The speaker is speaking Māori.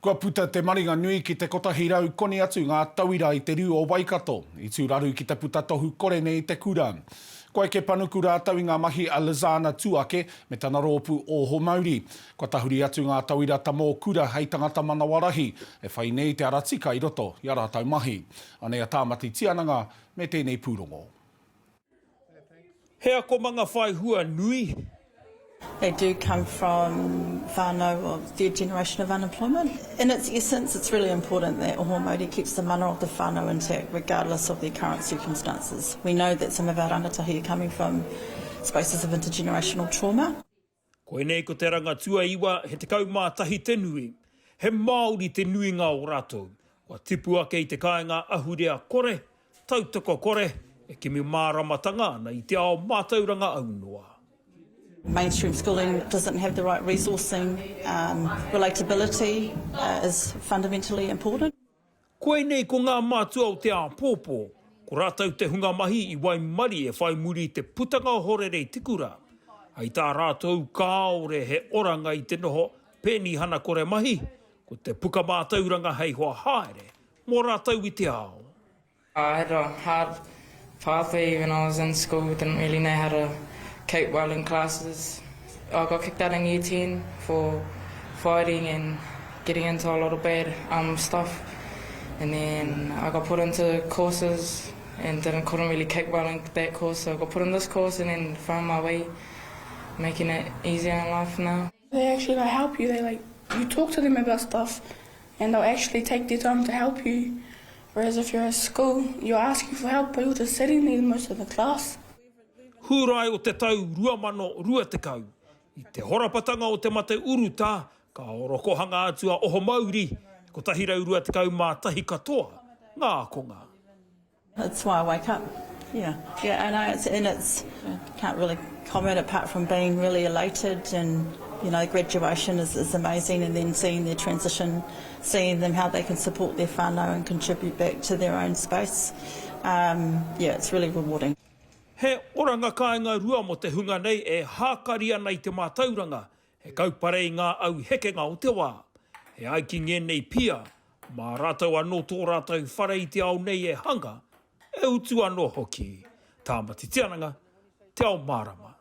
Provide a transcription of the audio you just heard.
Kua puta te maringanui ki te kotahi rau koni atu ngā tauira i te riu o Waikato, i tūraru ki te puta tohu korene i te kura. Koe ke panuku rātou i ngā mahi a Lizana Tūake me tana rōpū Oho Mauri. Kua tahuri atu ngā tauira tamō kura hei tangata manawa rahi, e whai nei te ara tika i roto i a rātou mahi. Anei a Tāmati Tiananga me tēnei pūrongo. Hea ko manga whai hua nui. They do come from whānau of third generation of unemployment. In its essence, it's really important that Oho Mauri keeps the mana of the whānau intact regardless of their current circumstances. We know that some of our rangatahi are coming from spaces of intergenerational trauma. Koe nei ko te rangatua iwa he te kaumātahi te nui. He Māori te nui ngā o rātou. Kua tipu ake i te kāinga ahurea kore, tautoko kore, e kimi māramatanga na i te ao mātauranga aunoa. Mainstream schooling doesn't have the right resourcing. Relatability is fundamentally important. Koe nei ko ngā mātua o te āpōpō, ko rātou te hunga mahi i wai mari e whai muri te putanga horere i tikura. Ai tā rātou kāore he oranga i te noho pēni hana kore mahi, ko te puka mātauranga hei hoa haere, mō rātou i te ao. I had a hard pathway when I was in school, didn't really know how to cope well in classes. I got kicked out in year 10 for fighting and getting into a lot of bad stuff. And then I got put into courses and couldn't really cope well in that course. So I got put in this course and then found my way, making it easier in life now. They actually help you. You talk to them about stuff and they'll actually take their time to help you. Whereas if you're at school, you're asking for help, but you're just sitting there most of the class. Hurai o te tau 2020, i te horapatanga o te mate uru tā, ka orokohanga atu a Oho Mauri, kotahi rau 20 katoa, ngā konga. That's why I wake up. Yeah, I know. I can't really comment apart from being really elated and, graduation is amazing, and then seeing their transition, seeing them how they can support their whānau and contribute back to their own space. It's really rewarding. He oranga kāinga rua mo te hunga nei e hākari ana i te mātauranga, he kaupare i ngā au hekenga o te wā. He aiki ngenei pia, mā rātou anō tō rātou whare i te ao nei e hanga, e utu anō hoki. Tāmati Tiananga, te ao mārama.